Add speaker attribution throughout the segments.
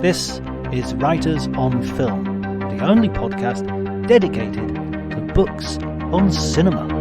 Speaker 1: This is Writers on Film, the only podcast dedicated to books on cinema.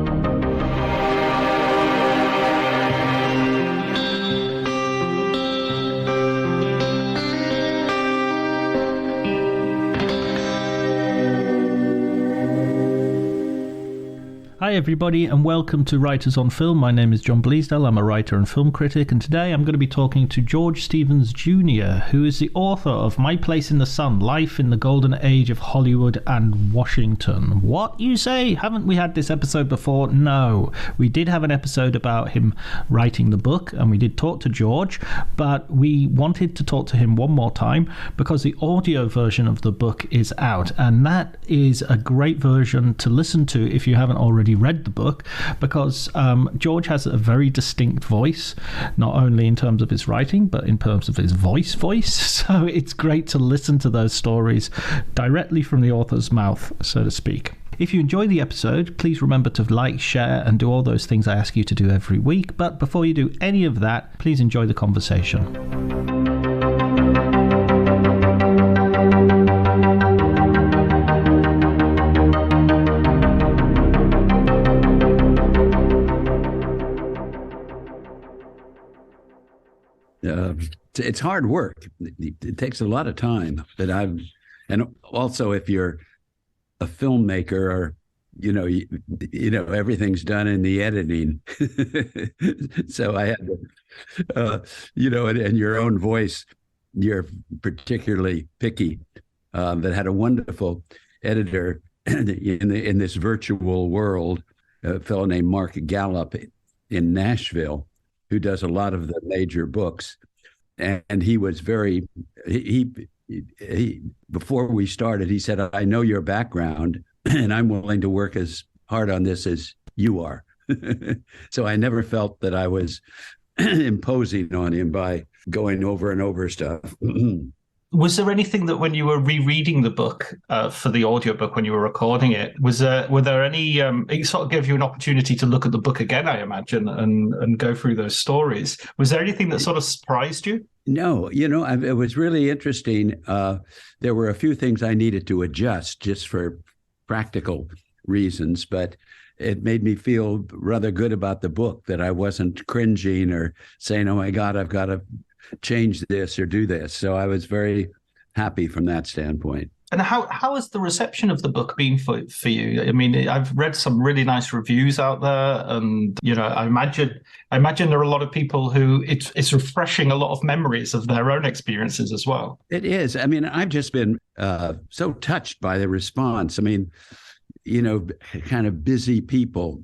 Speaker 1: Hi everybody and welcome to Writers on Film. My name is John Bleasdale. I'm a writer and film critic, and today I'm going to be talking to George Stevens Jr., who is the author of My Place in the Sun, Life in the Golden Age of Hollywood and Washington. What, you say? Haven't we had this episode before? No. We did have an episode about him writing the book, and we did talk to George, but we wanted to talk to him one more time because the audio version of the book is out, and that is a great version to listen to if you haven't already read the book, because George has a very distinct voice, not only in terms of his writing but in terms of his voice. So it's great to listen to those stories directly from the author's mouth, so to speak. If you enjoy the episode, please remember to like, share, and do all those things I ask you to do every week. But before you do any of that, please enjoy the conversation.
Speaker 2: It's hard work. It takes a lot of time. But and also if you're a filmmaker, or you know everything's done in the editing. So I had to, and your own voice. You're particularly picky. That had a wonderful editor in this virtual world, a fellow named Mark Gallup in Nashville, who does a lot of the major books. And he was he before we started, he said, I know your background and I'm willing to work as hard on this as you are. So I never felt that I was imposing on him by going over and over stuff.
Speaker 3: Was there anything that when you were rereading the book for the audiobook, when you were recording it, were there any, it sort of gave you an opportunity to look at the book again, I imagine, and go through those stories. Was there anything that sort of surprised you? No,
Speaker 2: it was really interesting. There were a few things I needed to adjust just for practical reasons, but it made me feel rather good about the book, that I wasn't cringing or saying, oh my God, I've got to change this or do this. So I was very happy from that standpoint.
Speaker 3: And how has the reception of the book been for you? I mean, I've read some really nice reviews out there, and I imagine there are a lot of people who it's refreshing a lot of memories of their own experiences as well.
Speaker 2: It is. I mean, I've just been so touched by the response. I mean, kind of busy people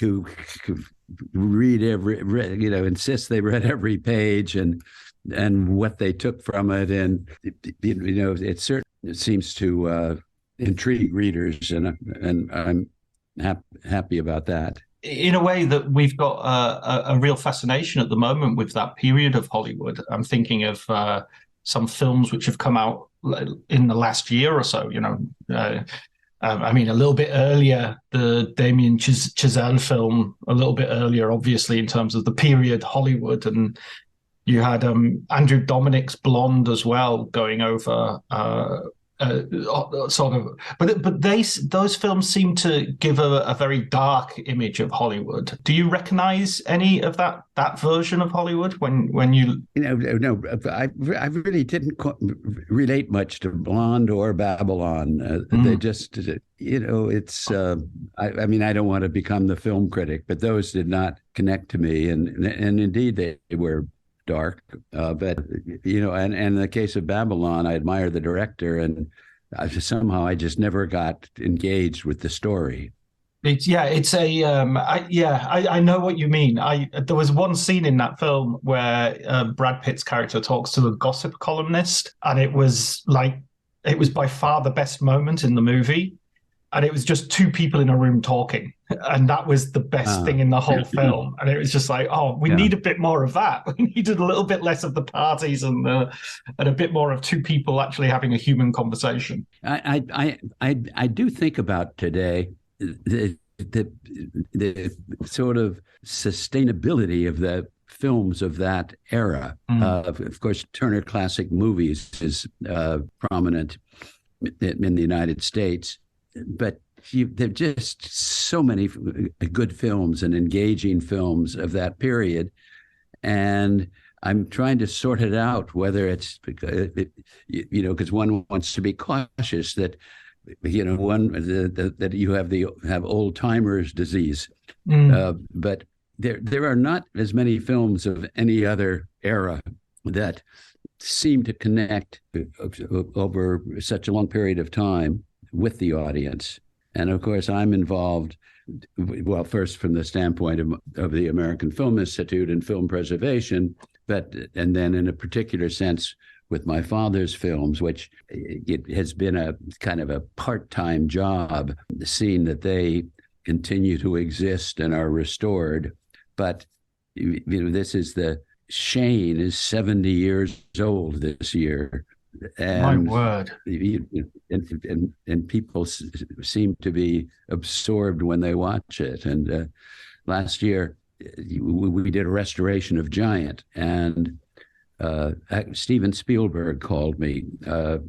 Speaker 2: who read insist they read every page and what they took from it, and it certainly seems to intrigue readers, and I'm happy about that.
Speaker 3: In a way that we've got a real fascination at the moment with that period of Hollywood. I'm thinking of some films which have come out in the last year or so. I mean, a little bit earlier, the Damien Chazelle film, a little bit earlier, obviously, in terms of the period Hollywood. And you had Andrew Dominik's Blonde as well, going over sort of. But those films seem to give a very dark image of Hollywood. Do you recognize any of that version of Hollywood when you?
Speaker 2: No, I really didn't relate much to Blonde or Babylon. They just, it's. I mean, I don't want to become the film critic, but those did not connect to me, and indeed they were dark, but and in the case of Babylon, I admire the director, and somehow I just never got engaged with the story.
Speaker 3: I know what you mean. There was one scene in that film where Brad Pitt's character talks to a gossip columnist, and it was by far the best moment in the movie. And it was just two people in a room talking. And that was the best thing in the whole film. And it was just like, we need a bit more of that. We needed a little bit less of the parties and a bit more of two people actually having a human conversation.
Speaker 2: I do think about today the sort of sustainability of the films of that era. Of course, Turner Classic Movies is prominent in the United States, but there are just so many good films and engaging films of that period. And I'm trying to sort it out, whether it's, because one wants to be cautious that, that you have old timers disease. But there are not as many films of any other era that seem to connect over such a long period of time with the audience. And of course, I'm involved, well, first from the standpoint of the American Film Institute and film preservation, and then in a particular sense with my father's films, which it has been a kind of a part-time job, seeing that they continue to exist and are restored. But this is Shane is 70 years old this year. And,
Speaker 3: my word.
Speaker 2: And people seem to be absorbed when they watch it. And last year, we did a restoration of Giant, and Steven Spielberg called me a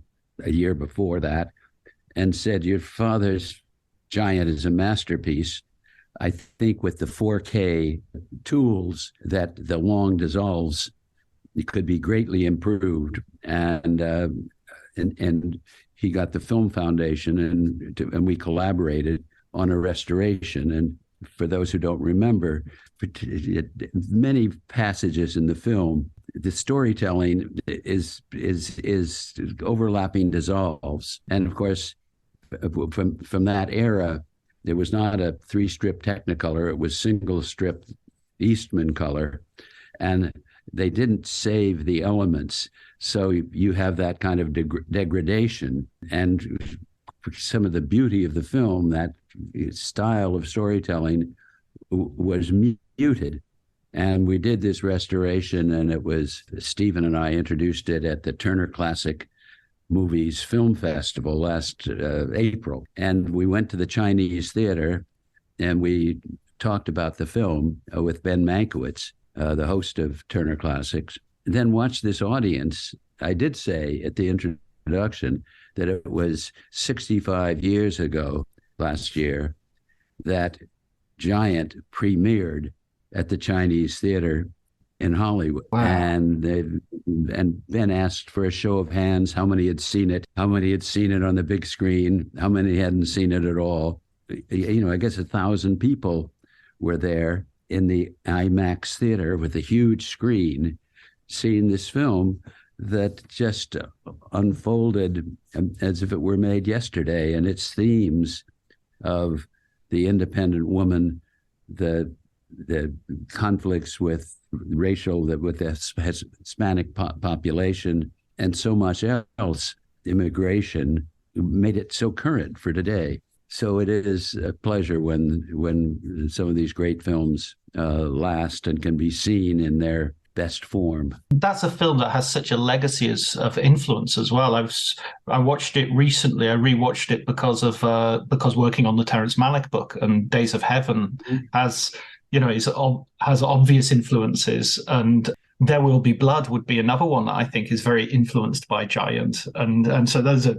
Speaker 2: year before that and said, your father's Giant is a masterpiece. I think with the 4K tools that the long dissolves, it could be greatly improved. And he got the Film Foundation, and we collaborated on a restoration. And for those who don't remember, many passages in the film, the storytelling is overlapping dissolves. And of course, from that era, there was not a 3-strip Technicolor; it was single-strip Eastman color, and they didn't save the elements, so you have that kind of degradation. And some of the beauty of the film, that style of storytelling, was muted. And we did this restoration, and it was Stephen and I introduced it at the Turner Classic Movies Film Festival last April. And we went to the Chinese theater, and we talked about the film with Ben Mankiewicz, the host of Turner Classics. Then watched this audience. I did say at the introduction that it was 65 years ago last year that Giant premiered at the Chinese theater in Hollywood. Wow. And Ben asked for a show of hands, how many had seen it, how many had seen it on the big screen, how many hadn't seen it at all. I guess 1,000 people were there in the IMAX theater with a huge screen, seeing this film that just unfolded as if it were made yesterday, and its themes of the independent woman, the conflicts with the Hispanic population, and so much else, immigration, made it so current for today. So it is a pleasure when some of these great films last and can be seen in their best form.
Speaker 3: That's a film that has such a legacy of influence as well. I watched it recently. I rewatched it because working on the Terrence Malick book, and Days of Heaven has obvious influences, and There Will Be Blood would be another one that I think is very influenced by Giant, and so those are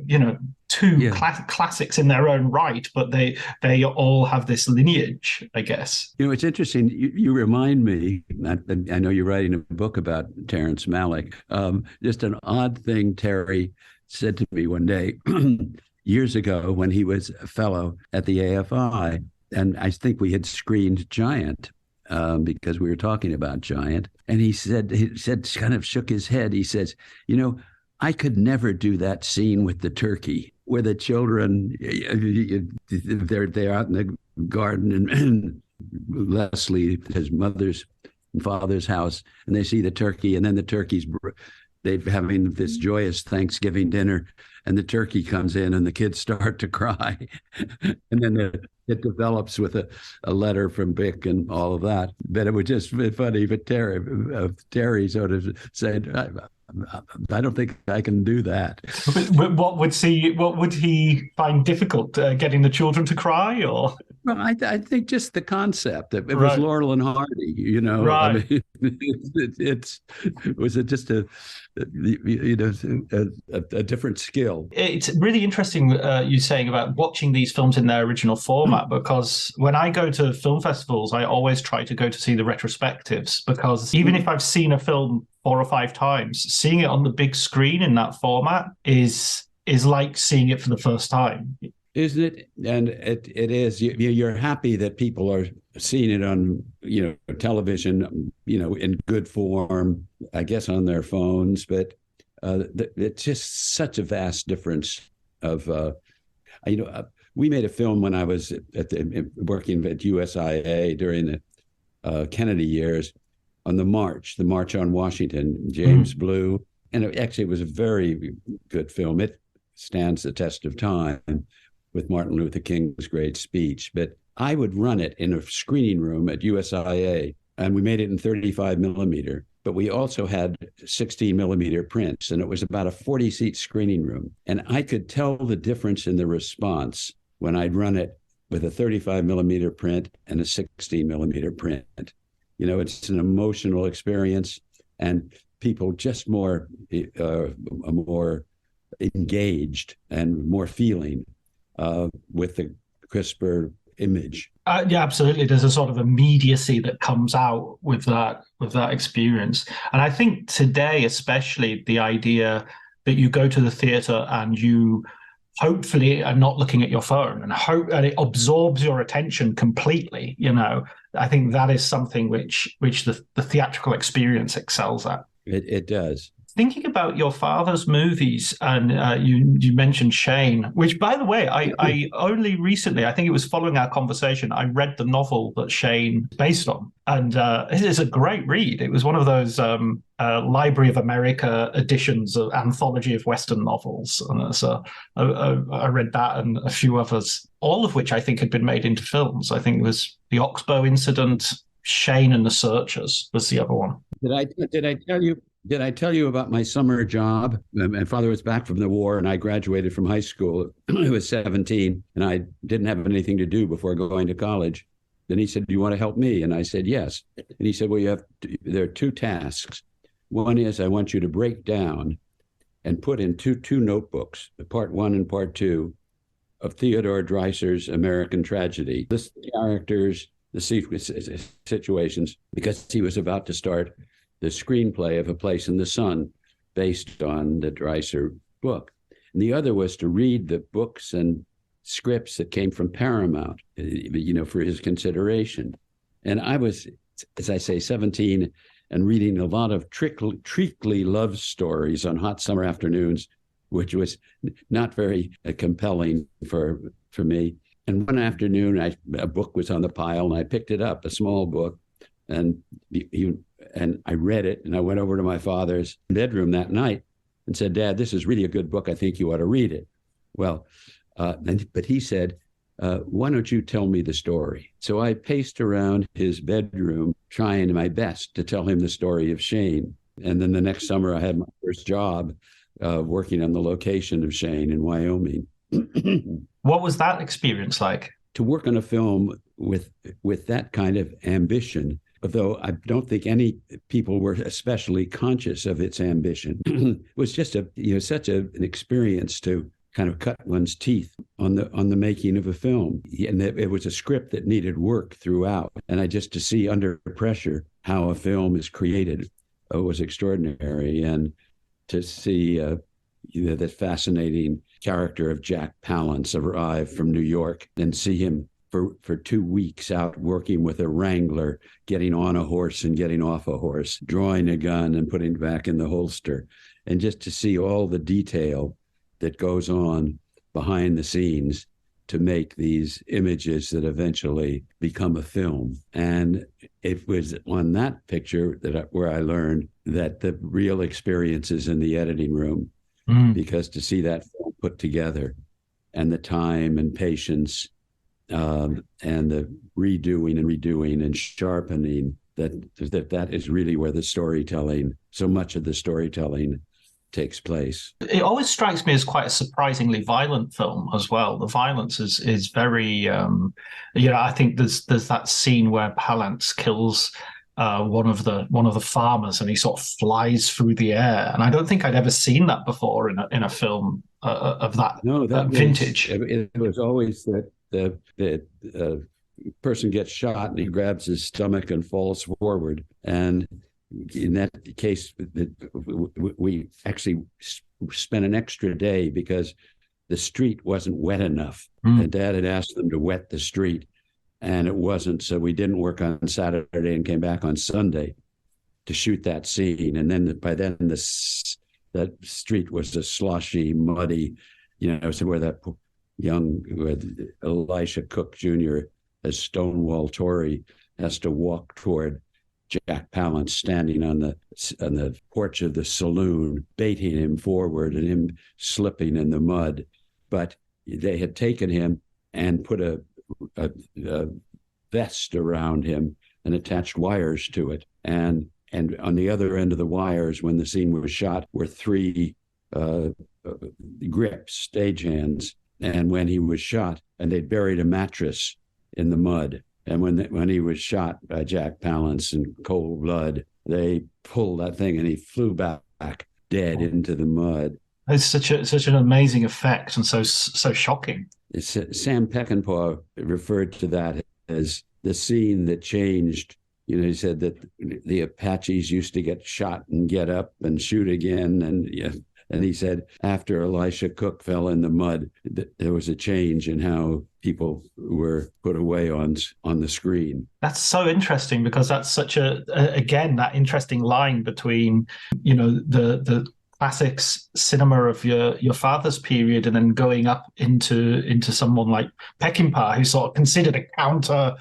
Speaker 3: two classics in their own right, but they all have this lineage, I guess.
Speaker 2: It's interesting. You remind me. I know you're writing a book about Terrence Malick. Just an odd thing Terry said to me one day years ago when he was a fellow at the AFI, and I think we had screened Giant. Because we were talking about Giant, and he said, kind of shook his head. He says, I could never do that scene with the turkey where the children, they're out in the garden, and Leslie, his mother's and father's house, and they see the turkey, and then the turkey's, they're having this joyous Thanksgiving dinner, and the turkey comes in, and the kids start to cry, and then it develops with a letter from Bick and all of that. But it was just funny. But Terry sort of said, I don't think I can do that.
Speaker 3: What would he find difficult? Getting the children to cry, or?
Speaker 2: Well, I think just the concept that it was
Speaker 3: Right.
Speaker 2: Laurel and Hardy, you know. I
Speaker 3: Right.
Speaker 2: mean, it was just a you know a different skill.
Speaker 3: It's really interesting you saying about watching these films in their original format, because when I go to film festivals, I always try to go to see the retrospectives, because even if I've seen a film 4 or 5 times, seeing it on the big screen in that format is like seeing it for the first time.
Speaker 2: Isn't it? And it is. You're happy that people are seeing it on, television, in good form, I guess on their phones. But it's just such a vast difference of, we made a film when I was working at USIA during the Kennedy years on the March on Washington, James Blue. And it was a very good film. It stands the test of time with Martin Luther King's great speech. But I would run it in a screening room at USIA, and we made it in 35 millimeter. But we also had 16 millimeter prints, and it was about a 40-seat screening room. And I could tell the difference in the response when I'd run it with a 35 millimeter print and a 16 millimeter print. It's an emotional experience, and people just more engaged and more feeling with the crisper image.
Speaker 3: Yeah, absolutely. There's a sort of immediacy that comes out with that experience, and I think today, especially, the idea that you go to the theater and you hopefully are not looking at your phone and it absorbs your attention completely. I think that is something which the theatrical experience excels at.
Speaker 2: It does.
Speaker 3: Thinking about your father's movies, and you mentioned Shane, which, by the way, I only recently, I think it was following our conversation, I read the novel that Shane is based on, and it is a great read. It was one of those Library of America editions of Anthology of Western Novels, and so I read that and a few others, all of which I think had been made into films. I think it was The Oxbow Incident, Shane and the Searchers was the other one.
Speaker 2: Did I tell you? Did I tell you about my summer job? My father was back from the war, and I graduated from high school. I was 17, and I didn't have anything to do before going to college. Then he said, "Do you want to help me?" And I said, "Yes." And he said, "Well, there are two tasks. One is I want you to break down and put in two notebooks, part 1 and part 2, of Theodore Dreiser's American Tragedy. List the characters, the situations, because he was about to start the screenplay of A Place in the Sun based on the Dreiser book. And the other was to read the books and scripts that came from Paramount, for his consideration. And I was, as I say, 17 and reading a lot of treacly love stories on hot summer afternoons, which was not very compelling for me. And one afternoon, a book was on the pile, and I picked it up, a small book, and I read it, and I went over to my father's bedroom that night and said, "Dad, this is really a good book. I think you ought to read it." Well, but he said, "Why don't you tell me the story?" So I paced around his bedroom trying my best to tell him the story of Shane. And then the next summer, I had my first job working on the location of Shane in Wyoming.
Speaker 3: What was that experience like?
Speaker 2: To work on a film with that kind of ambition, although I don't think any people were especially conscious of its ambition, it was just such an experience to kind of cut one's teeth on the making of a film. And it was a script that needed work throughout. And to see under pressure how a film is created was extraordinary. And to see that fascinating character of Jack Palance arrive from New York and see him for 2 weeks out working with a wrangler, getting on a horse and getting off a horse, drawing a gun and putting it back in the holster, and just to see all the detail that goes on behind the scenes to make these images that eventually become a film. And it was on that picture where I learned that the real experience is in the editing room, because to see that film put together, and the time and patience and the redoing and sharpening, that is really where so much of the storytelling takes place.
Speaker 3: It always strikes me as quite a surprisingly violent film as well. The violence is very, I think there's that scene where Palance kills one of the farmers, and he sort of flies through the air. And I don't think I'd ever seen that before in a film of that vintage.
Speaker 2: It was always that the person gets shot and he grabs his stomach and falls forward. And in that case, we actually spent an extra day because the street wasn't wet enough. And Dad had asked them to wet the street, and it wasn't. So we didn't work on Saturday and came back on Sunday to shoot that scene. And then by then, that street was a sloshy, muddy, so where Elisha Cook Jr. as Stonewall Tory has to walk toward Jack Palance standing on the porch of the saloon, baiting him forward and him slipping in the mud. But they had taken him and put a vest around him and attached wires to it. And on the other end of the wires, when the scene was shot, were three grips, stagehands. And when he was shot, and they buried a mattress in the mud. And when he was shot by Jack Palance in cold blood, they pulled that thing and he flew back dead into the mud.
Speaker 3: It's such an amazing effect and so shocking.
Speaker 2: Sam Peckinpah referred to that as the scene that changed. He said that the Apaches used to get shot and get up and shoot again. And he said after Elisha Cook fell in the mud, there was a change in how people were put away on the screen.
Speaker 3: That's so interesting, because that's such again, that interesting line between, the classics cinema of your father's period and then going up into someone like Peckinpah, who's sort of considered a counter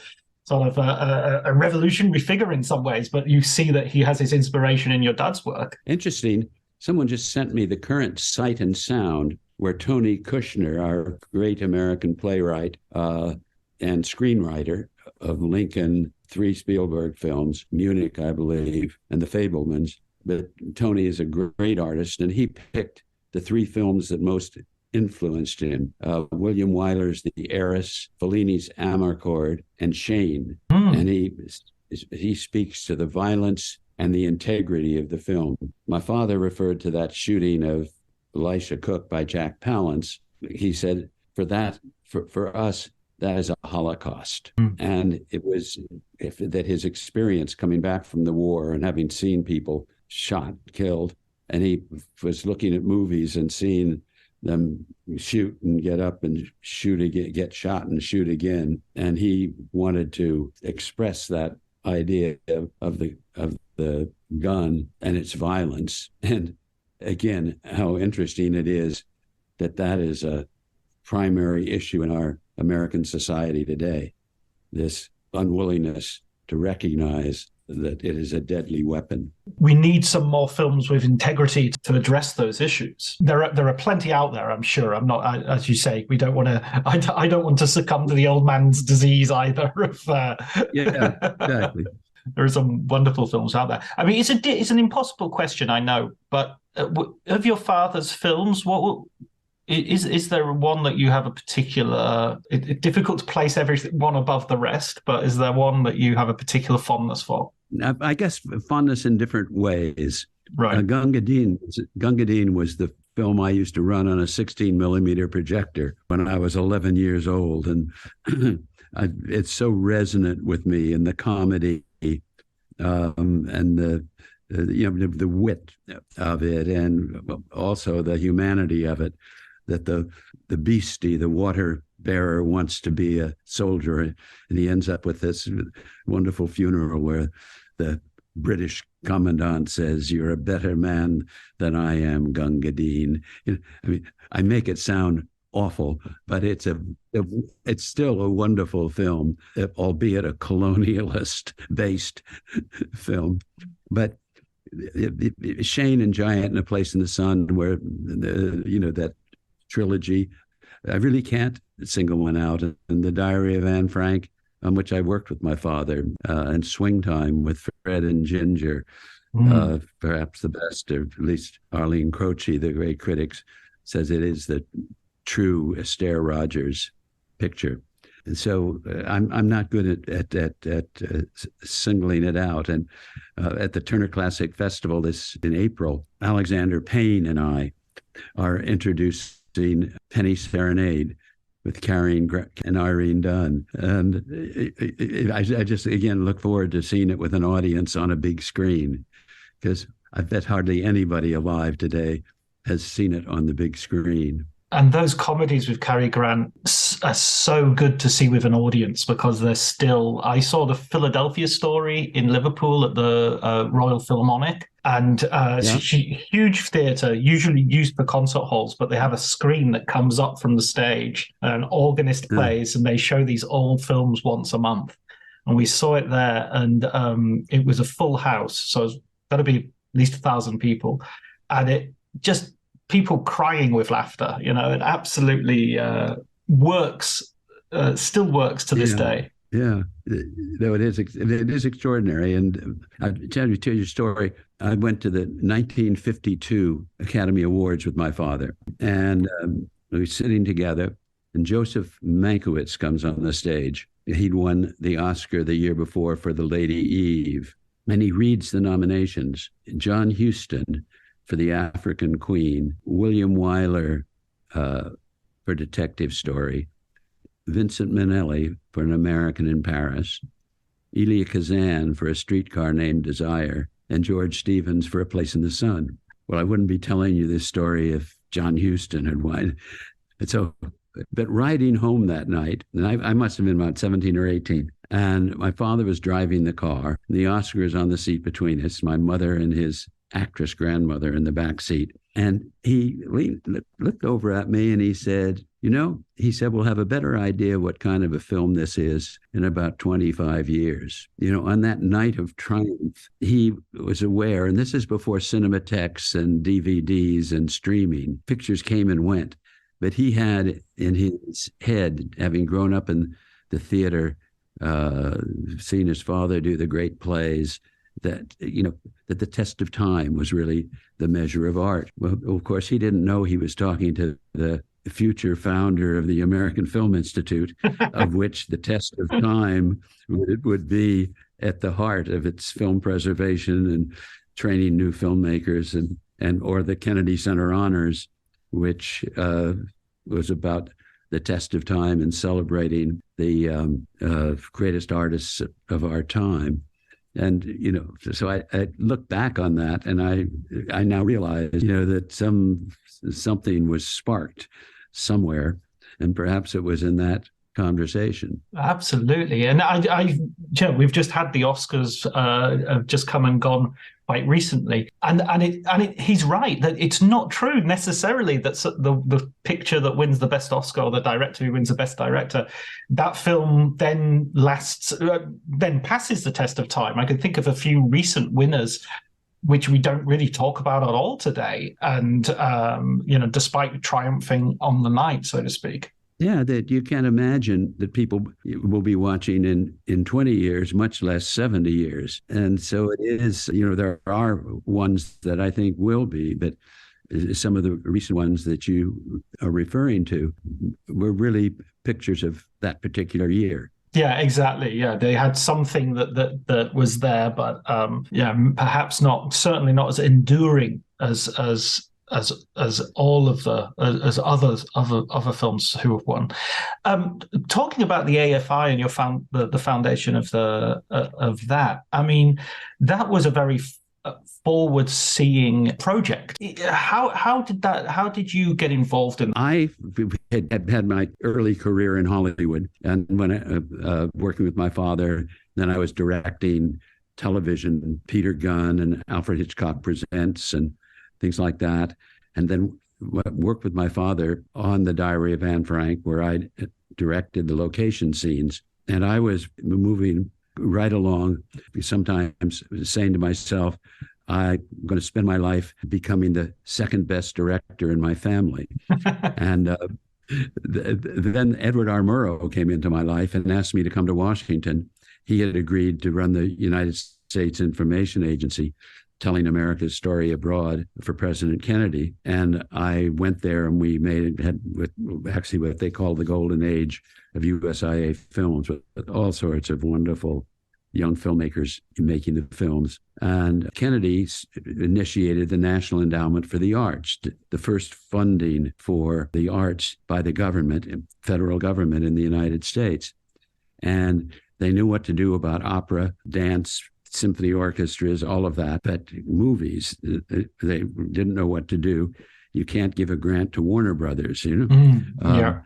Speaker 3: sort of a revolutionary figure in some ways, but you see that he has his inspiration in your dad's work.
Speaker 2: Interesting. Someone just sent me the current Sight and Sound, where Tony Kushner, our great American playwright and screenwriter of Lincoln, 3 Spielberg films, Munich, I believe, and The Fabelmans. But Tony is a great artist, and he picked the 3 films that most influenced him. William Wyler's The Heiress, Fellini's Amarcord, and Shane. And he speaks to the violence and the integrity of the film. My father referred to that shooting of Elisha Cook by Jack Palance. He said, for us, that is a Holocaust. And it was that his experience coming back from the war and having seen people shot, killed, and he was looking at movies and seeing them shoot and get up and shoot again, get shot and shoot again. And he wanted to express that idea of the gun and its violence. And again, how interesting it is that is a primary issue in our American society today, this unwillingness to recognize that it is a deadly weapon.
Speaker 3: We need some more films with integrity to address those issues. There are plenty out there, I'm sure. I'm not, as you say, we don't want to. I don't want to succumb to the old man's disease either.
Speaker 2: Yeah, exactly.
Speaker 3: There are some wonderful films out there. I mean, it's an impossible question, I know, but of your father's films, is there one that you have a particular? It's difficult to place one above the rest, but is there one that you have a particular fondness for?
Speaker 2: I guess fondness in different ways.
Speaker 3: Right.
Speaker 2: Gunga Din was the film I used to run on a 16 millimeter projector when I was 11 years old, and it's so resonant with me, and the comedy, and the wit of it, and also the humanity of it. That the beastie, the water bearer, wants to be a soldier, and he ends up with this wonderful funeral where the British commandant says, "You're a better man than I am, Gunga Din." I mean, I make it sound awful, but it's still a wonderful film, albeit a colonialist-based film. But Shane and Giant and A Place in the Sun, where that trilogy, I really can't single one out. And The Diary of Anne Frank, on which I worked with my father, and Swing Time with Fred and Ginger, perhaps the best, or at least Arlene Croce, the great critic, says it is the true Astaire Rogers picture. And so I'm not good at singling it out. And at the Turner Classic Festival this in April, Alexander Payne and I are introducing Penny Serenade with Cary Grant and Irene Dunn. And I just, again, look forward to seeing it with an audience on a big screen, because I bet hardly anybody alive today has seen it on the big screen.
Speaker 3: And those comedies with Cary Grant are so good to see with an audience, because they're still... I saw the Philadelphia Story in Liverpool at the Royal Philharmonic, and it's a huge theatre, usually used for concert halls, but they have a screen that comes up from the stage, an organist plays, and they show these old films once a month. And we saw it there, and it was a full house, so it's got to be at least 1,000 people. And it just... people crying with laughter, it absolutely works, still works to this day.
Speaker 2: Yeah, no, it is extraordinary. And I'll tell you your story. I went to the 1952 Academy Awards with my father, and we were sitting together, and Joseph Mankiewicz comes on the stage. He'd won the Oscar the year before for The Lady Eve, and he reads the nominations. John Huston for The African Queen, William Wyler for Detective Story, Vincent Minnelli for An American in Paris, Elia Kazan for A Streetcar Named Desire, and George Stevens for A Place in the Sun. Well, I wouldn't be telling you this story if John Huston had won. And so, but riding home that night, and I must have been about 17 or 18, and my father was driving the car, and the Oscar is on the seat between us, my mother and his actress grandmother in the back seat. And he looked over at me and he said, we'll have a better idea what kind of a film this is in about 25 years. On that night of triumph, he was aware, and this is before Cinematheques and DVDs and streaming. Pictures came and went, but he had in his head, having grown up in the theater, seen his father do the great plays, that the test of time was really the measure of art. Well, of course, he didn't know he was talking to the future founder of the American Film Institute, of which the test of time would be at the heart of its film preservation and training new filmmakers, or the Kennedy Center Honors, which was about the test of time and celebrating the greatest artists of our time. And, so I look back on that, and I now realize, that something was sparked somewhere, and perhaps it was in that conversation.
Speaker 3: Absolutely. And we've just had the Oscars have just come and gone quite recently, and he's right that it's not true necessarily that the picture that wins the best Oscar, or the director who wins the best director, that film then passes the test of time. I can think of a few recent winners which we don't really talk about at all today, and despite triumphing on the night, so to speak.
Speaker 2: Yeah, that you can't imagine that people will be watching in 20 years, much less 70 years. And so it is, there are ones that I think will be, but some of the recent ones that you are referring to were really pictures of that particular year.
Speaker 3: Yeah, exactly. Yeah, they had something that was there, but perhaps certainly not as enduring as all of as other films who have won. Talking about the AFI and the foundation of that, I mean, that was a very forward-seeing project. How did you get involved in that?
Speaker 2: I had my early career in Hollywood, and when working with my father, then I was directing television, Peter Gunn and Alfred Hitchcock Presents and things like that, and then worked with my father on The Diary of Anne Frank, where I directed the location scenes. And I was moving right along, sometimes saying to myself, I'm going to spend my life becoming the second best director in my family. And then Edward R. Murrow came into my life and asked me to come to Washington. He had agreed to run the United States Information Agency Telling America's Story Abroad for President Kennedy. And I went there and we had actually what they call the golden age of USIA films, with all sorts of wonderful young filmmakers making the films. And Kennedy initiated the National Endowment for the Arts, the first funding for the arts by the government, federal government in the United States. And they knew what to do about opera, dance, symphony orchestras, all of that. But movies, they didn't know what to do. You can't give a grant to Warner Brothers,
Speaker 3: Yeah.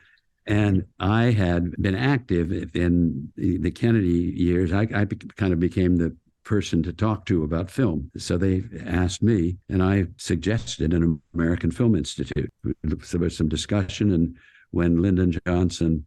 Speaker 2: And I had been active in the Kennedy years. I kind of became the person to talk to about film. So they asked me, and I suggested an American Film Institute. There was some discussion, and when Lyndon Johnson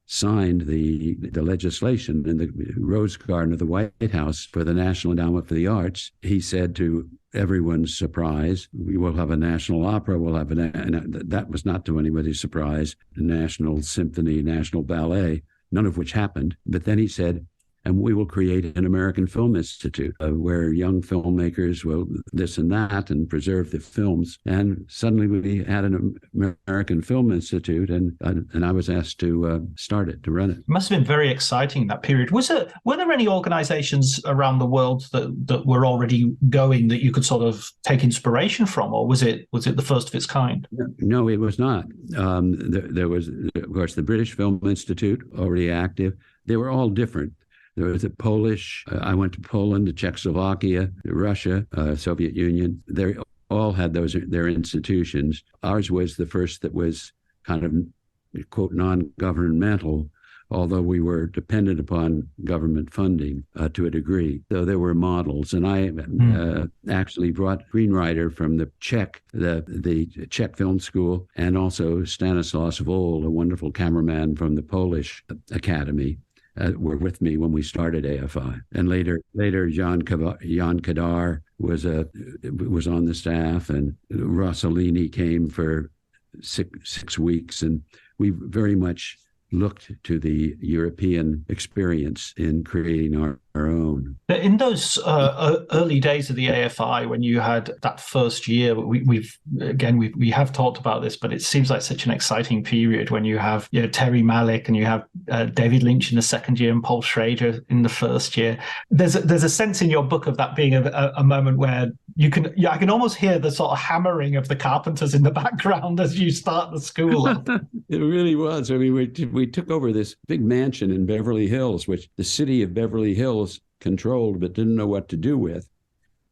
Speaker 2: signed the legislation in the Rose Garden of the White House for the National Endowment for the Arts, he said, to everyone's surprise, we will have a national opera, and that was not to anybody's surprise, a national symphony, national ballet, none of which happened. But then he said, and we will create an American Film Institute where young filmmakers will this and that and preserve the films. And suddenly we had an American Film Institute, and I was asked to start it, to run it.
Speaker 3: It must have been very exciting, that period. Were there any organizations around the world that were already going that you could sort of take inspiration from, or was it the first of its kind?
Speaker 2: No, it was not. There was, of course, the British Film Institute, already active. They were all different. There was a Polish, I went to Poland, to Czechoslovakia, to Russia, Soviet Union. They all had their institutions. Ours was the first that was kind of, quote, non-governmental, although we were dependent upon government funding to a degree. So there were models. And I actually brought a screenwriter from the Czech Film School, and also Stanislaus Vol, a wonderful cameraman from the Polish Academy. Were with me when we started AFI, and later Jan Kadar was on the staff, and Rossellini came for six weeks, and we very much looked to the European experience in creating our own.
Speaker 3: In those early days of the AFI, when you had that first year, we have talked about this, but it seems like such an exciting period when you have Terry Malick, and you have David Lynch in the second year and Paul Schrader in the first year. There's a sense in your book of that being a moment where I can almost hear the sort of hammering of the carpenters in the background as you start the school up.
Speaker 2: It really was. I mean, we took over this big mansion in Beverly Hills, which the city of Beverly Hills controlled but didn't know what to do with.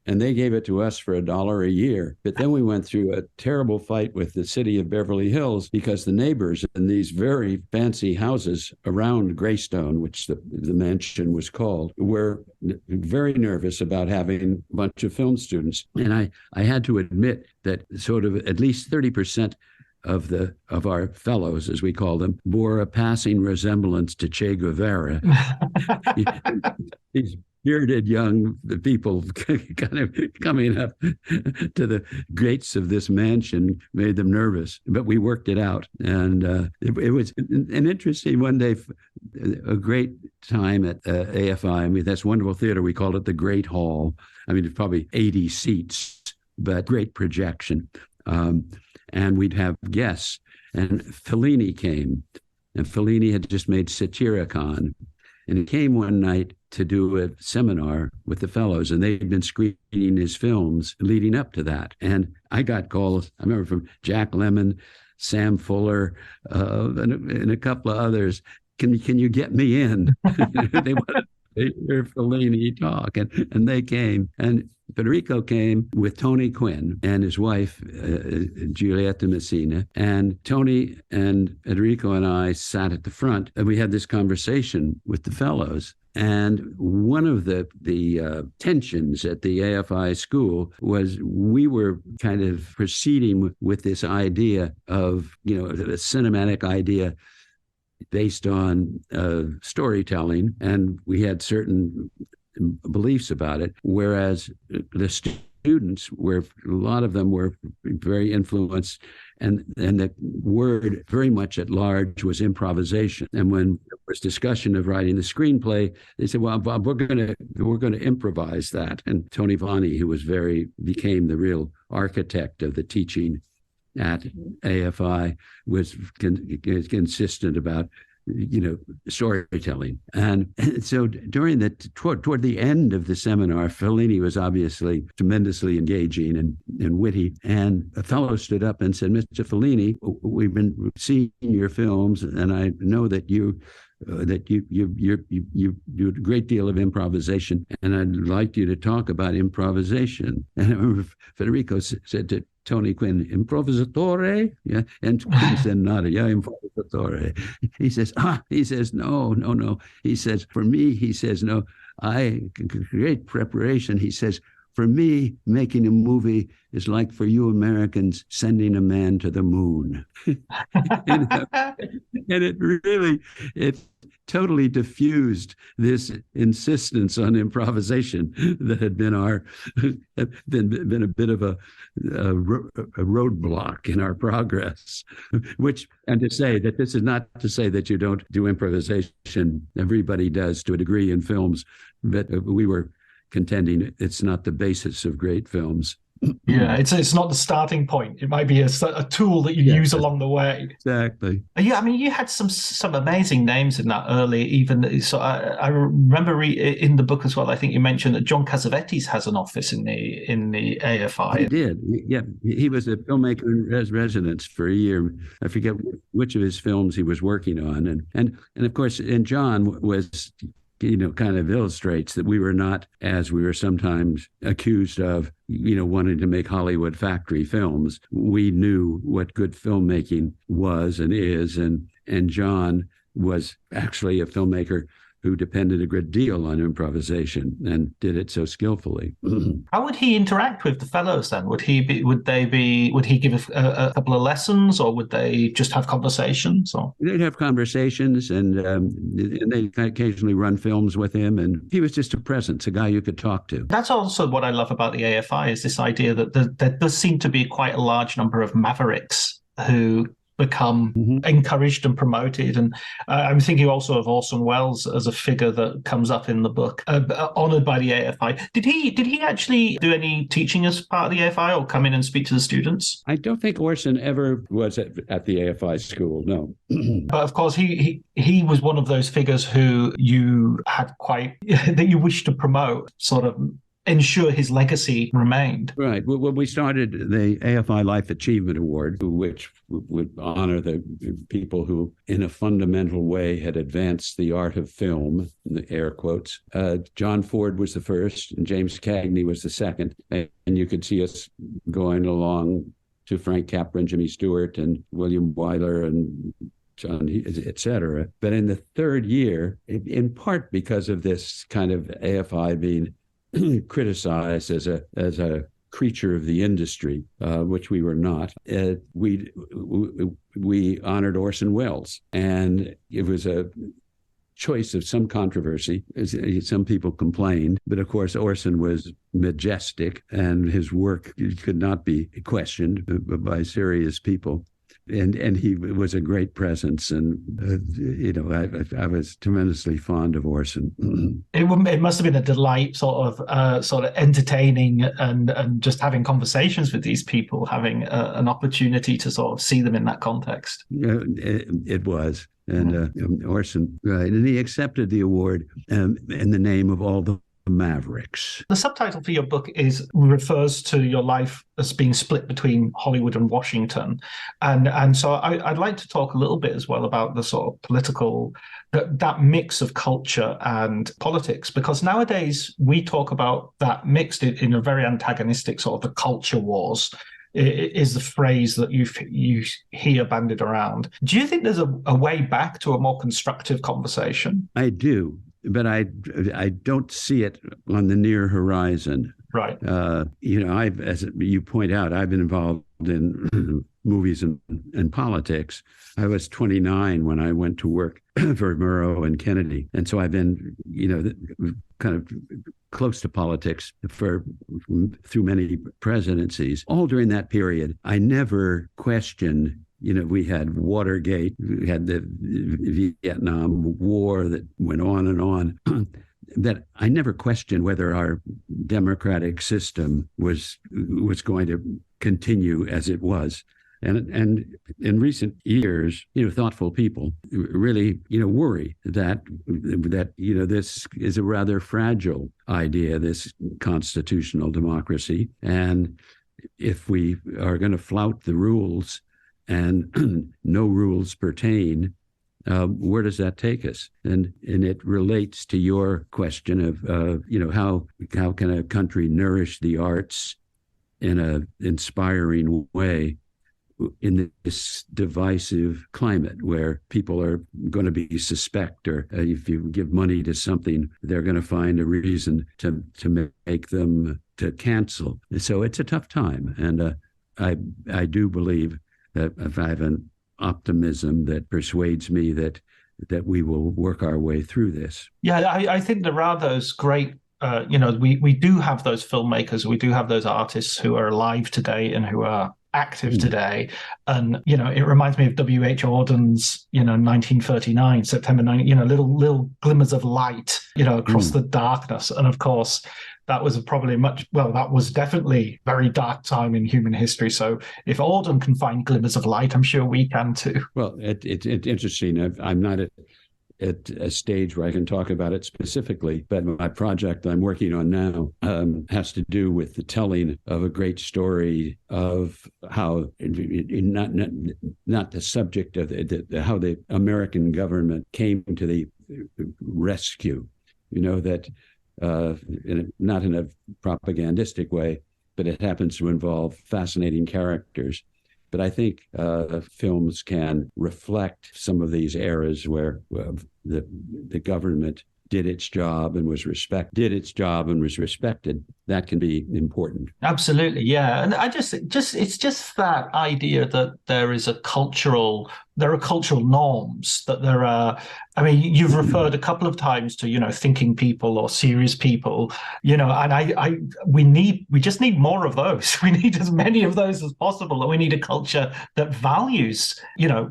Speaker 2: And they gave it to us for $1 a year. But then we went through a terrible fight with the city of Beverly Hills, because the neighbors in these very fancy houses around Greystone, which the mansion was called, were very nervous about having a bunch of film students. And I had to admit that sort of at least 30% of our fellows, as we call them, bore a passing resemblance to Che Guevara. These bearded young people kind of coming up to the gates of this mansion made them nervous, but we worked it out. And it was an interesting one day, a great time at AFI. I mean, that's wonderful theater. We called it the Great Hall. I mean, it's probably 80 seats, but great projection. And we'd have guests. And Fellini came. And Fellini had just made Satyricon. And he came one night to do a seminar with the fellows, and they'd been screening his films leading up to that. And I got calls, I remember, from Jack Lemmon, Sam Fuller, and a couple of others. Can you get me in? They wanted to hear Fellini talk, and they came. And Federico came with Tony Quinn and his wife, Giulietta Messina. And Tony and Federico and I sat at the front, and we had this conversation with the fellows. And one of the tensions at the AFI school was we were kind of proceeding with this idea of, a cinematic idea based on storytelling, and we had certain beliefs about it, whereas the students were, a lot of them were very influenced, and the word very much at large was improvisation. And when there was discussion of writing the screenplay, they said, "Well, Bob, we're going to improvise that." And Tony Vani, who became the real architect of the teaching at AFI, was consistent about storytelling. And so toward the end of the seminar, Fellini was obviously tremendously engaging and witty. And a fellow stood up and said, "Mr. Fellini, we've been seeing your films, and I know that you do a great deal of improvisation, and I'd like you to talk about improvisation." And I remember Federico said to Tony Quinn, "Improvisatore?" Yeah. And Quinn said, "Nada, yeah, improvisatore." He says, no. He says, "For me," he says, "no, great preparation." He says, "For me, making a movie is like for you Americans sending a man to the moon." And it totally diffused this insistence on improvisation that had been been a bit of a roadblock in our progress. And to say that this is not to say that you don't do improvisation. Everybody does to a degree in films, but we were contending it's not the basis of great films.
Speaker 3: Yeah, it's not the starting point. It might be a tool that you use along the way.
Speaker 2: Exactly.
Speaker 3: Yeah, I mean, you had some amazing names in that early. Even so, I remember in the book as well. I think you mentioned that John Cassavetes has an office in the AFI.
Speaker 2: He did. Yeah, he was a filmmaker in residence for a year. I forget which of his films he was working on, and of course, and John was, kind of illustrates that we were not, as we were sometimes accused of, wanting to make Hollywood factory films. We knew what good filmmaking was and is, and John was actually a filmmaker who depended a great deal on improvisation and did it so skillfully.
Speaker 3: How would he interact with the fellows then? Would he give a couple of lessons, or would they just have conversations? Or
Speaker 2: they'd have conversations, and they'd occasionally run films with him. And he was just a presence, a guy you could talk to.
Speaker 3: That's also what I love about the AFI, is this idea that there does seem to be quite a large number of mavericks who become encouraged and promoted. And I'm thinking also of Orson Welles as a figure that comes up in the book, honored by the AFI. Did he actually do any teaching as part of the AFI, or come in and speak to the students?
Speaker 2: I don't think Orson ever was at the AFI school, no.
Speaker 3: But of course, he was one of those figures who you had that you wished to promote, sort of ensure his legacy remained.
Speaker 2: Right. Well, we started the AFI Life Achievement Award, which would honor the people who, in a fundamental way, had advanced the art of film, in the air quotes. John Ford was the first, and James Cagney was the second. And you could see us going along to Frank Capra and Jimmy Stewart and William Wyler and John, et cetera. But in the third year, in part because of this kind of AFI being criticized as a creature of the industry, which we were not. We honored Orson Welles, and it was a choice of some controversy. Some people complained, but of course Orson was majestic, and his work could not be questioned by serious people. And he was a great presence, and I was tremendously fond of Orson.
Speaker 3: It must have been a delight, sort of entertaining and just having conversations with these people, having an opportunity to sort of see them in that context.
Speaker 2: It was, and Orson, right, and he accepted the award in the name of all the mavericks.
Speaker 3: The subtitle for your book refers to your life as being split between Hollywood and Washington, and so I'd like to talk a little bit as well about the sort of political, that mix of culture and politics, because nowadays we talk about that mixed in a very antagonistic sort of the culture wars. Is the phrase that you hear bandied around. Do you think there's a way back to a more constructive conversation?
Speaker 2: I do. But I don't see it on the near horizon.
Speaker 3: Right.
Speaker 2: As you point out, I've been involved in movies and politics. I was 29 when I went to work for Murrow and Kennedy. And so I've been, kind of close to politics through many presidencies. All during that period, I never questioned, we had Watergate, we had the Vietnam War that went on and on. That I never questioned whether our democratic system was going to continue as it was. And in recent years, thoughtful people really, worry that this is a rather fragile idea, this constitutional democracy. And if we are going to flout the rules and no rules pertain, where does that take us? And it relates to your question of, how can a country nourish the arts in an inspiring way in this divisive climate where people are going to be suspect, or if you give money to something, they're going to find a reason to make them to cancel. So it's a tough time. And I do believe that if I have an optimism that persuades me that we will work our way through this.
Speaker 3: Yeah, I think there are those great, we do have those filmmakers, we do have those artists who are alive today and who are active today. And, it reminds me of W.H. Auden's, 1939, September 9, little glimmers of light, across the darkness. And of course, that was that was definitely a very dark time in human history. So if Auden can find glimmers of light, I'm sure we can too.
Speaker 2: Well, it's interesting. I'm not at a stage where I can talk about it specifically, but my project I'm working on now has to do with the telling of a great story of how, not the subject of how the American government came to the rescue, that not in a propagandistic way, but it happens to involve fascinating characters. But I think films can reflect some of these eras where the government did its job and was respected. That can be important.
Speaker 3: Absolutely, yeah. And it's just that idea that there are cultural norms, that there are. I mean, you've referred a couple of times to thinking people or serious people, and we just need more of those. We need as many of those as possible, and we need a culture that values,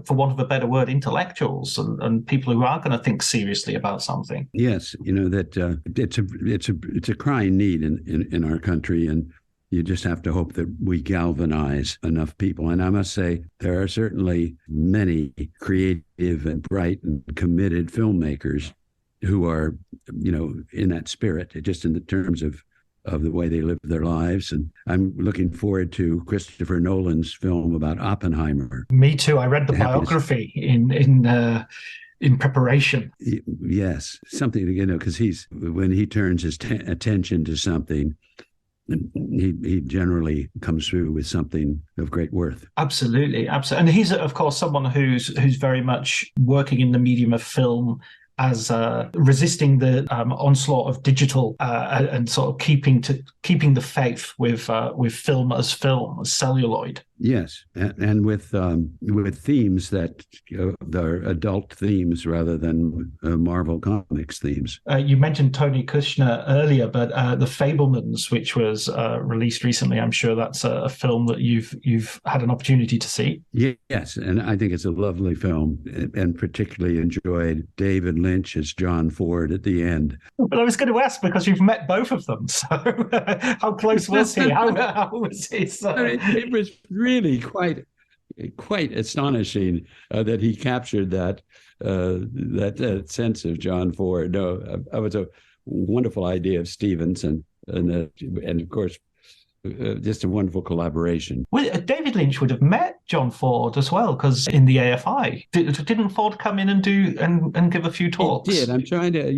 Speaker 3: for want of a better word, intellectuals and people who are going to think seriously about something.
Speaker 2: Yes, that it's a crying need in our country, and you just have to hope that we galvanize enough people. And I must say, there are certainly many creative and bright and committed filmmakers who are, in that spirit, just in the terms of the way they live their lives. And I'm looking forward to Christopher Nolan's film about Oppenheimer.
Speaker 3: Me too. I read the biography in preparation.
Speaker 2: Yes, something, because when he turns his attention to something, he generally comes through with something of great worth.
Speaker 3: Absolutely. And he's, of course, someone who's very much working in the medium of film as resisting the onslaught of digital and sort of keeping the faith with film as celluloid.
Speaker 2: Yes, and with themes that are adult themes rather than Marvel Comics themes.
Speaker 3: You mentioned Tony Kushner earlier, but The Fabelmans, which was released recently, I'm sure that's a film that you've had an opportunity to see.
Speaker 2: Yes, and I think it's a lovely film, and particularly enjoyed David Lynch as John Ford at the end.
Speaker 3: But I was going to ask, because you've met both of them, so how close was he? How was his?
Speaker 2: It was really quite astonishing that he captured that sense of John Ford. No, it was a wonderful idea of Stevens, and of course, just a wonderful collaboration.
Speaker 3: Well, David Lynch would have met John Ford as well, because in the AFI, didn't Ford come in and do and give a few talks?
Speaker 2: He did. I'm trying to.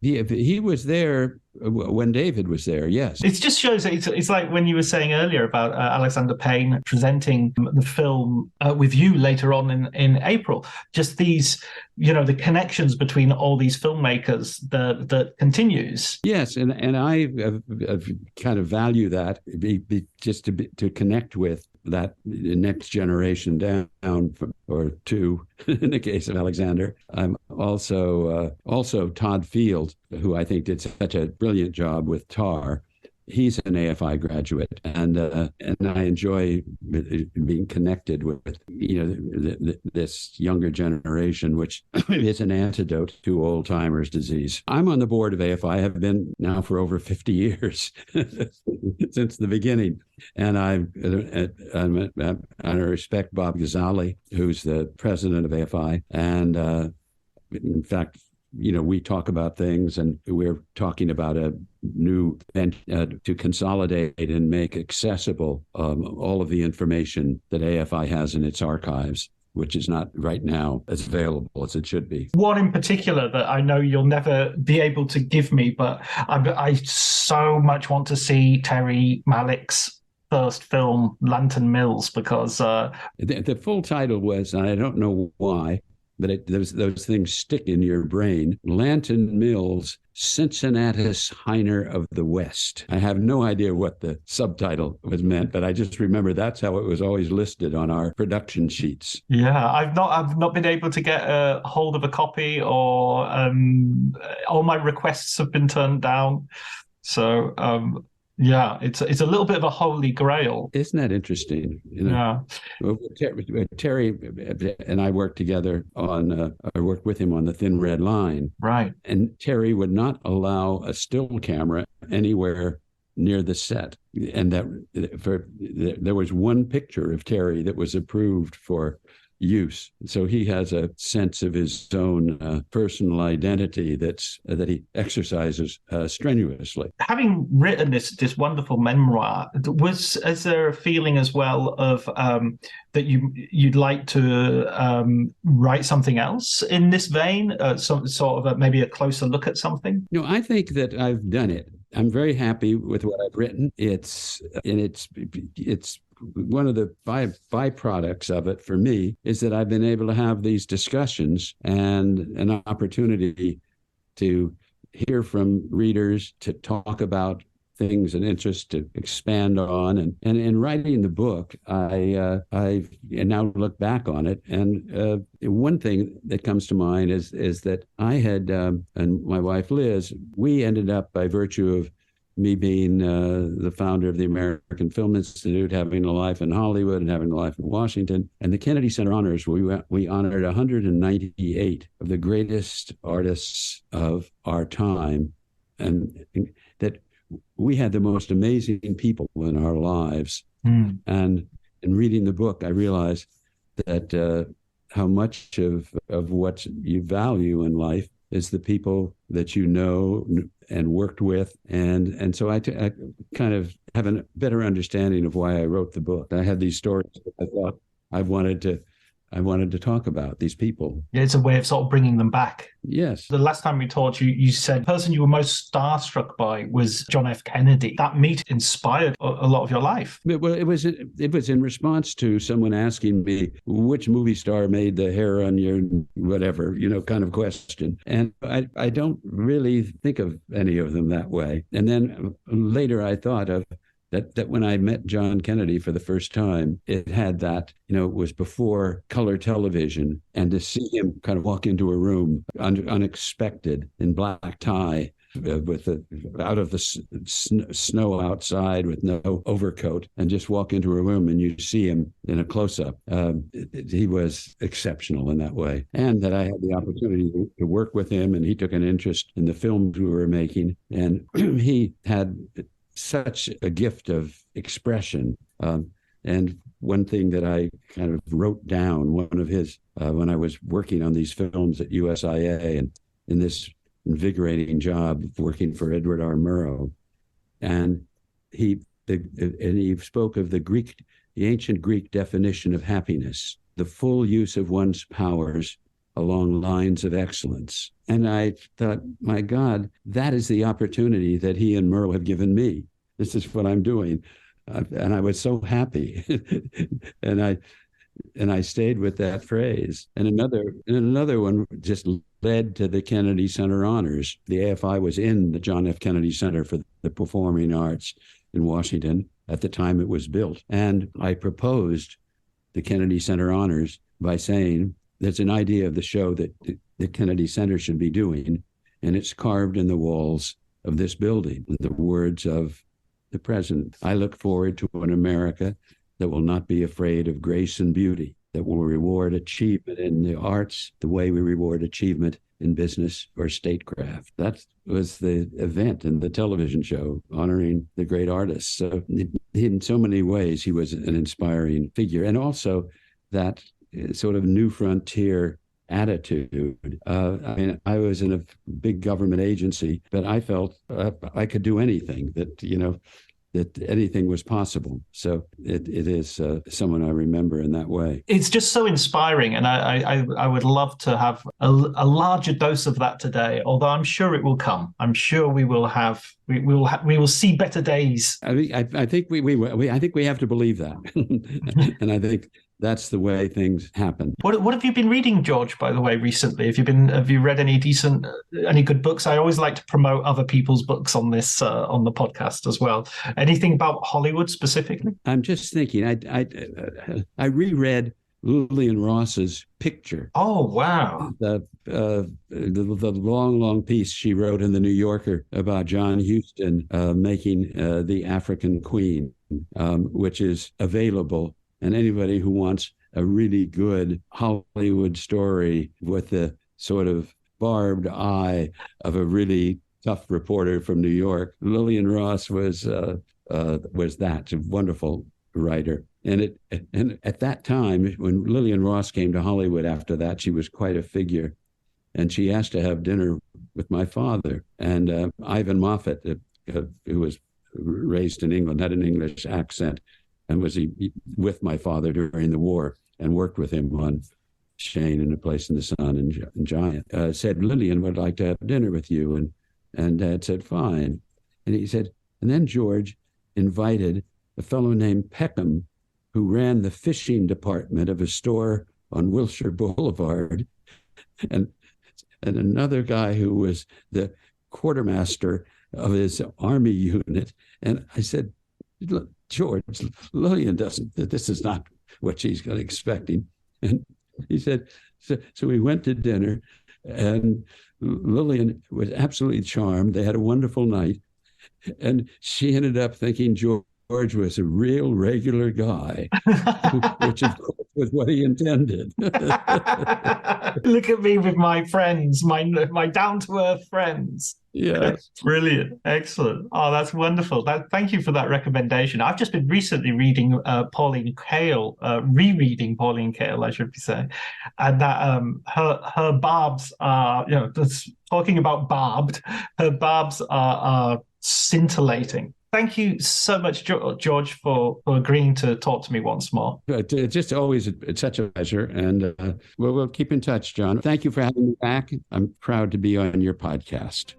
Speaker 2: Yeah, he was there when David was there. Yes,
Speaker 3: it just shows that it's like when you were saying earlier about Alexander Payne presenting the film with you later on in April. Just these, the connections between all these filmmakers that continues.
Speaker 2: Yes, and I kind of value that, just to connect with that next generation down, or two, in the case of Alexander. I'm also Todd Field, who I think did such a brilliant job with Tar. He's an AFI graduate, and I enjoy being connected with this younger generation, which is an antidote to old timers' disease. I'm on the board of AFI. I have been now for over 50 years since the beginning, and I respect Bob Ghazali, who's the president of AFI, and in fact, we talk about things, and we're talking about a new to consolidate and make accessible all of the information that AFI has in its archives, which is not right now as available as it should be.
Speaker 3: One in particular that I know you'll never be able to give me, but I so much want to see Terry Malick's first film, Lantern Mills, because
Speaker 2: the full title was, and I don't know why, but those things stick in your brain. Lantern Mills, Cincinnatus Heiner of the West. I have no idea what the subtitle was meant, but I just remember that's how it was always listed on our production sheets.
Speaker 3: Yeah, I've not been able to get a hold of a copy, or all my requests have been turned down. So yeah, it's a little bit of a holy grail.
Speaker 2: Isn't that interesting?
Speaker 3: Yeah.
Speaker 2: Well, Terry and I worked together I worked with him on The Thin Red Line.
Speaker 3: Right.
Speaker 2: And Terry would not allow a still camera anywhere near the set. And there was one picture of Terry that was approved for use. So he has a sense of his own personal identity that he exercises strenuously.
Speaker 3: Having written this wonderful memoir, is there a feeling as well of that you'd like to write something else in this vein, some sort of maybe a closer look at something?
Speaker 2: No, I think that I've done it. I'm very happy with what I've written. It's one of the byproducts of it for me is that I've been able to have these discussions and an opportunity to hear from readers, to talk about things and interests, to expand on. And in writing the book, I now look back on it. And one thing that comes to mind is that I had, and my wife Liz, we ended up, by virtue of me being the founder of the American Film Institute, having a life in Hollywood and having a life in Washington, and the Kennedy Center Honors, we honored 198 of the greatest artists of our time, and that we had the most amazing people in our lives. And in reading the book, I realized that how much of what you value in life is the people that you know and worked with. And so I kind of have a better understanding of why I wrote the book. I had these stories that I thought I wanted to talk about, these people.
Speaker 3: Yeah, it's a way of sort of bringing them back.
Speaker 2: Yes.
Speaker 3: The last time we talked, you said the person you were most starstruck by was John F. Kennedy. That meet inspired a lot of your life.
Speaker 2: Well, it was in response to someone asking me which movie star made the hair on your whatever, kind of question. And I don't really think of any of them that way. And then later I thought of that when I met John Kennedy for the first time, it had that, it was before color television, and to see him kind of walk into a room unexpected in black tie, out of the snow outside with no overcoat, and just walk into a room and you see him in a close-up. He was exceptional in that way. And that I had the opportunity to work with him, and he took an interest in the films we were making. And he had such a gift of expression. And one thing that I kind of wrote down, one of his, when I was working on these films at USIA and in this invigorating job of working for Edward R. Murrow, and he spoke of the ancient Greek definition of happiness, the full use of one's powers along lines of excellence. And I thought, my God, that is the opportunity that he and Murrow have given me. This is what I'm doing. And I was so happy. and I stayed with that phrase. And another one just led to the Kennedy Center Honors. The AFI was in the John F. Kennedy Center for the Performing Arts in Washington. at the time it was built. And I proposed the Kennedy Center Honors by saying, there's an idea of the show that the Kennedy Center should be doing, and it's carved in the walls of this building, the words of the president. I look forward to an America that will not be afraid of grace and beauty, that will reward achievement in the arts the way we reward achievement in business or statecraft. That was the event in the television show honoring the great artists. So in so many ways, he was an inspiring figure. And also that sort of new frontier attitude. I mean, I was in a big government agency, but I felt I could do anything, that anything was possible. So it is someone I remember in that way.
Speaker 3: It's just so inspiring, and I would love to have a larger dose of that today. Although I'm sure it will come. I'm sure we will see better days.
Speaker 2: I think we have to believe that, and I think that's the way things happen.
Speaker 3: What have you been reading, George, by the way, recently? Have you read any good books? I always like to promote other people's books on this on the podcast as well. Anything about Hollywood specifically? I'm
Speaker 2: just thinking. I reread Lillian Ross's Picture.
Speaker 3: Oh, wow.
Speaker 2: The long piece she wrote in the New Yorker about John Huston making The African Queen, which is available. And anybody who wants a really good Hollywood story with the sort of barbed eye of a really tough reporter from New York, Lillian Ross was that. A wonderful writer. And at that time, when Lillian Ross came to Hollywood after that, she was quite a figure. And she asked to have dinner with my father. And Ivan Moffat, who was raised in England, had an English accent, and was with my father during the war and worked with him on Shane and A Place in the Sun and Giant, said, Lillian would like to have dinner with you. And Dad said, fine. And he said, and then George invited a fellow named Peckham, who ran the fishing department of a store on Wilshire Boulevard, and another guy who was the quartermaster of his army unit. And I said, look, George, Lillian this is not what she's expecting. And he said, so we went to dinner, and Lillian was absolutely charmed. They had a wonderful night. And she ended up thinking George was a real regular guy, which of course was what he intended.
Speaker 3: Look at me with my friends, my down-to-earth friends.
Speaker 2: Yeah.
Speaker 3: Brilliant. Excellent. Oh, that's wonderful. Thank you for that recommendation. I've just been recently reading Pauline Kael, rereading Pauline Kael, I should be saying. And that her barbs are, talking about barbed, her barbs are scintillating. Thank you so much, George, for agreeing to talk to me once more.
Speaker 2: It's just always such a pleasure. And we'll keep in touch, John. Thank you for having me back. I'm proud to be on your podcast.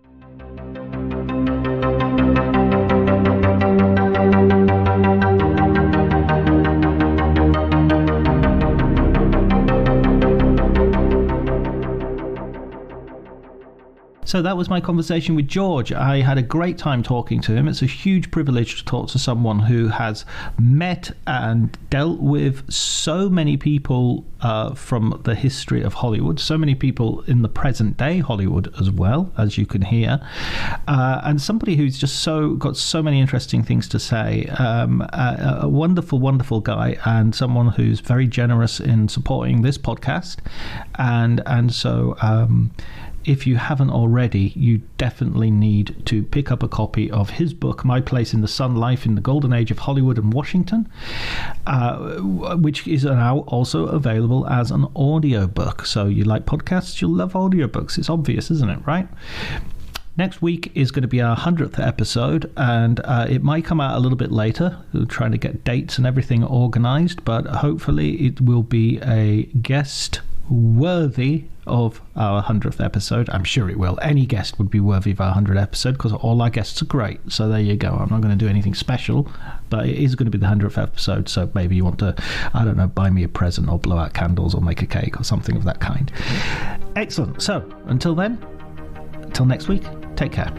Speaker 1: So that was my conversation with George. I had a great time talking to him. It's a huge privilege to talk to someone who has met and dealt with so many people from the history of Hollywood, so many people in the present day Hollywood as well, as you can hear, and somebody who's just got so many interesting things to say. A wonderful, wonderful guy, and someone who's very generous in supporting this podcast, and so. If you haven't already, you definitely need to pick up a copy of his book, My Place in the Sun, Life in the Golden Age of Hollywood and Washington, which is now also available as an audiobook. So you like podcasts, you'll love audiobooks. It's obvious, isn't it, right? Next week is going to be our 100th episode, and it might come out a little bit later. We're trying to get dates and everything organized, but hopefully it will be a guest worthy of our 100th episode. I'm sure it will. Any guest would be worthy of our 100th episode because all our guests are great. So there you go. I'm not going to do anything special, but it is going to be the 100th episode. So maybe you want to, I don't know, buy me a present or blow out candles or make a cake or something of that kind. Excellent. So until then, until next week, take care.